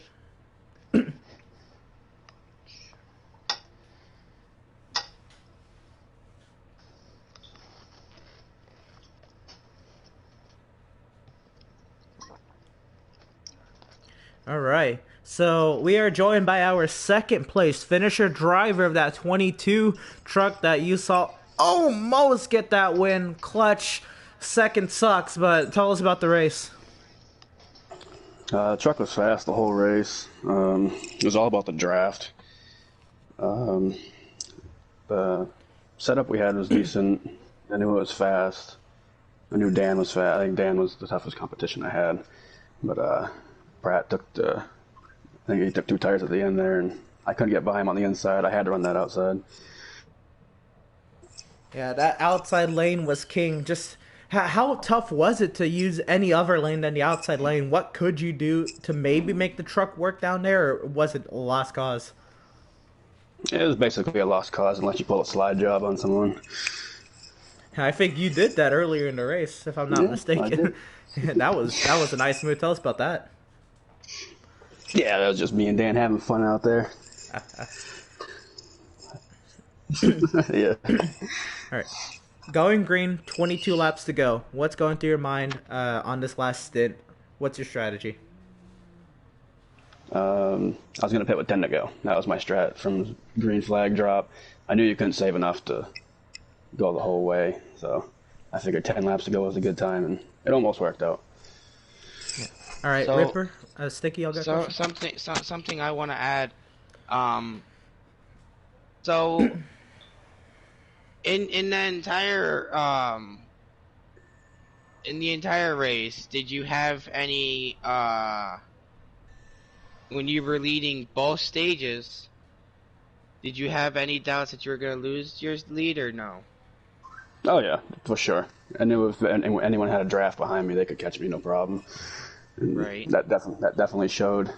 All right, so we are joined by our 2nd place finisher, driver of that 22 truck that you saw almost get that win. Clutch, 2nd sucks, but tell us about the race. The truck was fast the whole race. It was all about the draft. The setup we had was decent. I knew it was fast. I knew Dan was fast. I think Dan was the toughest competition I had, but Pratt took I think he took 2 tires at the end there, and I couldn't get by him on the inside. I had to run that outside. Yeah, that outside lane was king. Just how tough was it to use any other lane than the outside lane? What could you do to maybe make the truck work down there, or was it a lost cause? It was basically a lost cause unless you pull a slide job on someone. I think you did that earlier in the race, if I'm not Yeah, I mistaken. did. That was a nice move. Tell us about that. Yeah, that was just me and Dan having fun out there. Yeah. All right. Going green, 22 laps to go. What's going through your mind on this last stint? What's your strategy? I was going to pit with 10 to go. That was my strat from green flag drop. I knew you couldn't save enough to go the whole way, so I figured 10 laps to go was a good time, and it almost worked out. All right, So- Ripper, Sticky, I'll go. So something I want to add. So in the entire race, did you have any when you were leading both stages? Did you have any doubts that you were going to lose your lead or no? Oh, yeah, for sure. I knew if anyone had a draft behind me, they could catch me no problem. And Right. That definitely showed.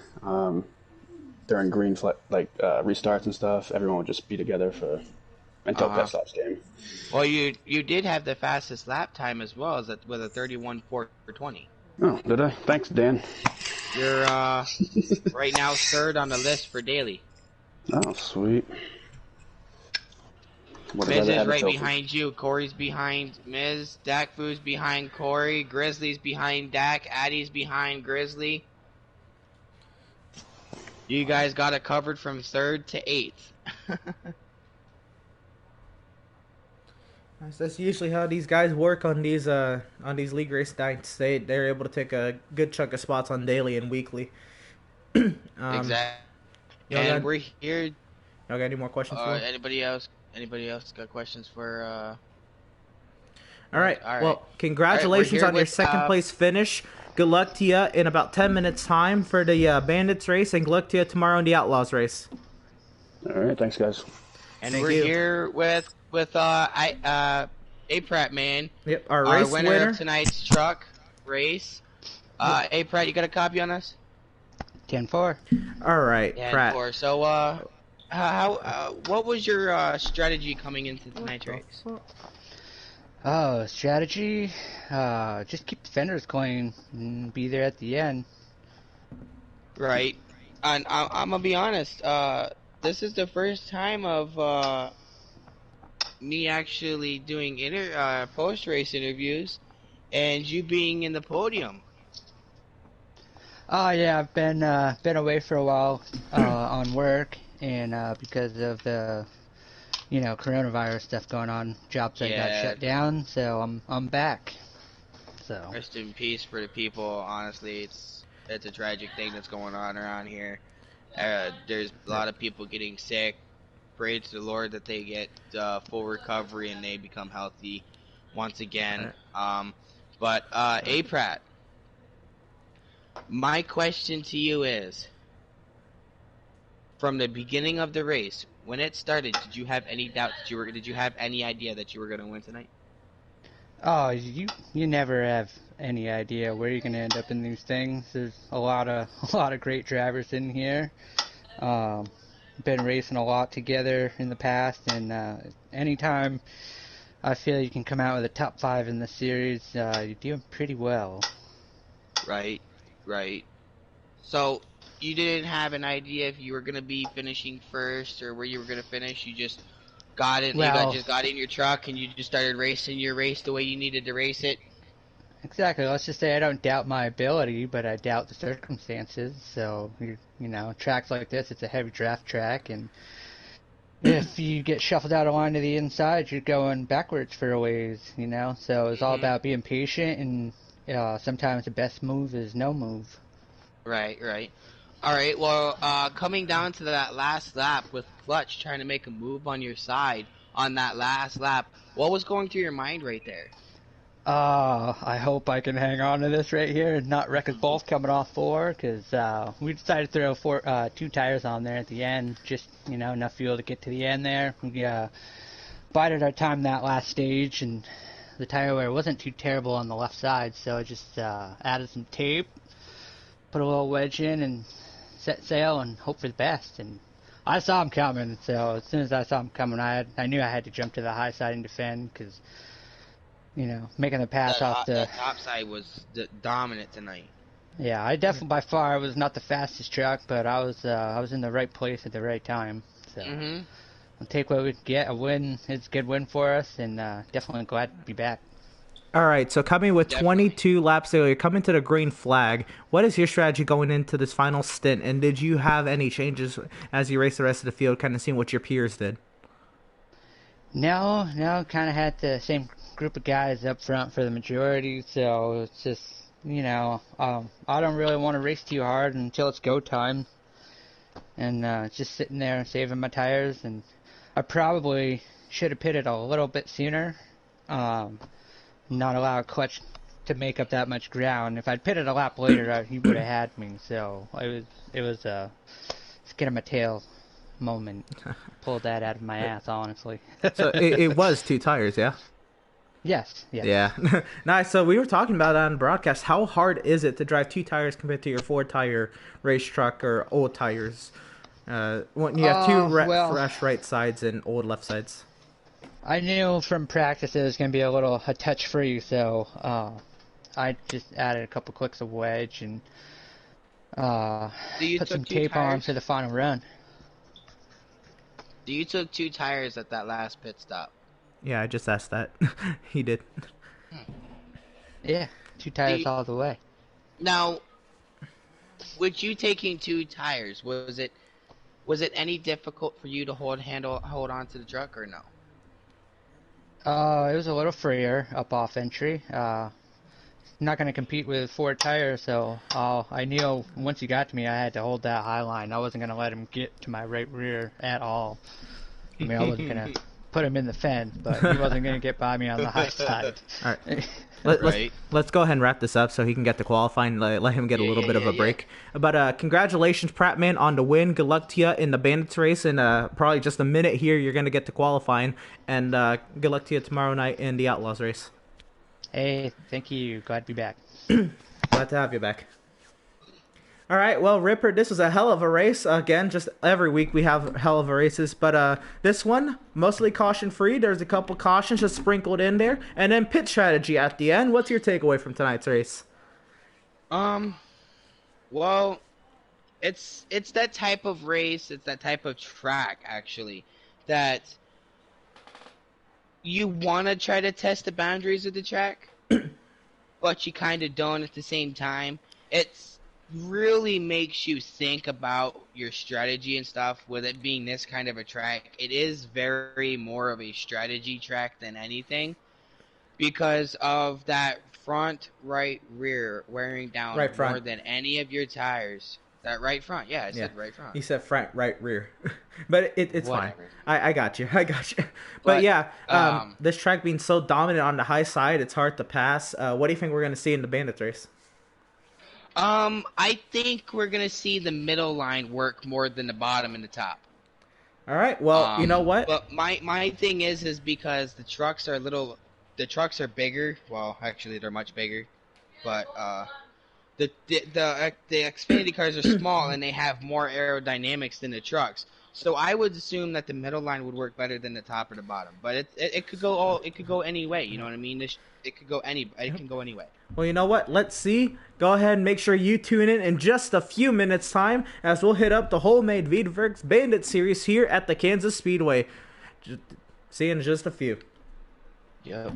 During green restarts and stuff, everyone would just be together until pit stops came. Well, you did have the fastest lap time as well, as with a 31.420. Oh, did I? Thanks, Dan. You're right now third on the list for daily. Oh, sweet. Miz is right behind you. Corey's behind Miz. Dak Foo's behind Corey. Grizzly's behind Dak. Addy's behind Grizzly. You guys got it covered from 3rd to 8th. That's usually how these guys work on these league race nights. They're able to take a good chunk of spots on daily and weekly. Exactly. And we're here. Y'all got any more questions for me? Anybody else got questions for? All right. All right. Well, congratulations on your second place finish. Good luck to you in about 10 minutes time for the Bandits race, and good luck to you tomorrow in the Outlaws race. All right, thanks, guys. And Thank we're you. here with A-Prat Man. Yep, our race winner of tonight's truck race. A-Prat, you got a copy on us? 10-4. All right, Pratt. 10-4. So, what was your strategy coming into tonight's race? Oh, strategy? Just keep the fenders clean and be there at the end. Right. And I'm gonna be honest. This is the first time of me actually doing post-race interviews, and you being in the podium. Oh yeah, I've been away for a while on work, and because of the coronavirus stuff going on, job site got shut down, so I'm back. So Rest in peace for the people. Honestly, it's a tragic thing that's going on around here. There's a lot of people getting sick. Pray to the Lord that they get full recovery and they become healthy once again. But A-Prat, my question to you is, from the beginning of the race, when it started, did you have any doubt did you have any idea that you were going to win tonight? Oh, you never have any idea where you're gonna end up in these things. There's a lot of great drivers in here. Been racing a lot together in the past, and anytime I feel you can come out with a top 5 in the series, you're doing pretty well. Right. So you didn't have an idea if you were gonna be finishing first or where you were gonna finish. You just got it. Well, just got in your truck and you just started racing your race the way you needed to race it. Exactly. Let's just say I don't doubt my ability, but I doubt the circumstances. So tracks like this, it's a heavy draft track, and if you get shuffled out of line to the inside, you're going backwards for a ways. So it's all about being patient, and sometimes the best move is no move. Right. All right. Well, coming down to that last lap with Clutch trying to make a move on your side on that last lap, what was going through your mind right there? I hope I can hang on to this right here and not wreck us both coming off 4, because we decided to throw 2 tires on there at the end, just enough fuel to get to the end there. We bided our time that last stage, and the tire wear wasn't too terrible on the left side, so I just added some tape, put a little wedge in, and set sail and hope for the best. And I saw him coming, so as soon as I saw him coming, I knew I had to jump to the high side and defend, because, you know, making the pass off the... That top side was dominant tonight. Yeah, I definitely, by far, was not the fastest truck, but I was in the right place at the right time. So we'll take what we can get. A win is a good win for us, and definitely glad to be back. All right, so coming with 22 laps there, you're coming to the green flag. What is your strategy going into this final stint, and did you have any changes as you race the rest of the field, kind of seeing what your peers did? No, kind of had the same group of guys up front for the majority, so it's just... You know, I don't really want to race too hard until it's go time, and just sitting there saving my tires. And I probably should have pitted a little bit sooner, not allow a clutch to make up that much ground. If I'd pitted a lap later, he would have had me. So it was a skin of my tail moment. Pulled that out of my ass, honestly. So it was 2 tires, yeah. Yes. Yeah. Nice. So we were talking about that on broadcast. How hard is it to drive 2 tires compared to your 4-tire race truck or old tires? When you have 2 fresh right sides and old left sides. I knew from practice it was going to be a touch free, so I just added a couple clicks of wedge and put some tape on for the final run. You took 2 tires at that last pit stop. Yeah, I just asked that. He did. Yeah, 2 tires all the way. Now, with you taking 2 tires, was it any difficult for you to hold on to the truck or no? It was a little freer up off entry. Not going to compete with 4 tires, so I knew once he got to me, I had to hold that high line. I wasn't going to let him get to my right rear at all. I mean, I wasn't going to put him in the fence, but he wasn't going to get by me on the high side. All right. Let's go ahead and wrap this up so he can get to qualifying. Let him get a little bit of a break. But congratulations, Prattman, on the win. Good luck to you in the Bandits race. In probably just a minute here, you're going to get to qualifying. And good luck to you tomorrow night in the Outlaws race. Hey, thank you. Glad to be back. Glad to have you back. All right, well, Ripper, this was a hell of a race. Again, just every week we have hell of a races, but this one, mostly caution-free. There's a couple cautions just sprinkled in there, and then pit strategy at the end. What's your takeaway from tonight's race? Well, it's that type of race, it's that type of track, actually, that you want to try to test the boundaries of the track, but you kind of don't at the same time. It's really makes you think about your strategy and stuff. With it being this kind of a track, it is very more of a strategy track than anything, because of that front right rear wearing down more than any of your tires. That right front, I said right front. He said front right rear. But it's fine. I got you. But yeah, this track being so dominant on the high side, it's hard to pass. What do you think we're going to see in the Bandits race? I think we're gonna see the middle line work more than the bottom and the top. All right. Well, you know what? But my thing is because the trucks are bigger. Well, actually, they're much bigger. But the Xfinity cars are small and they have more aerodynamics than the trucks. So I would assume that the middle line would work better than the top or the bottom. But it could go any way. You know what I mean? It can go any way. Well, you know what? Let's see. Go ahead and make sure you tune in just a few minutes' time as we'll hit up the Wholemade Veedverks Bandit Series here at the Kansas Speedway. See you in just a few. Yep.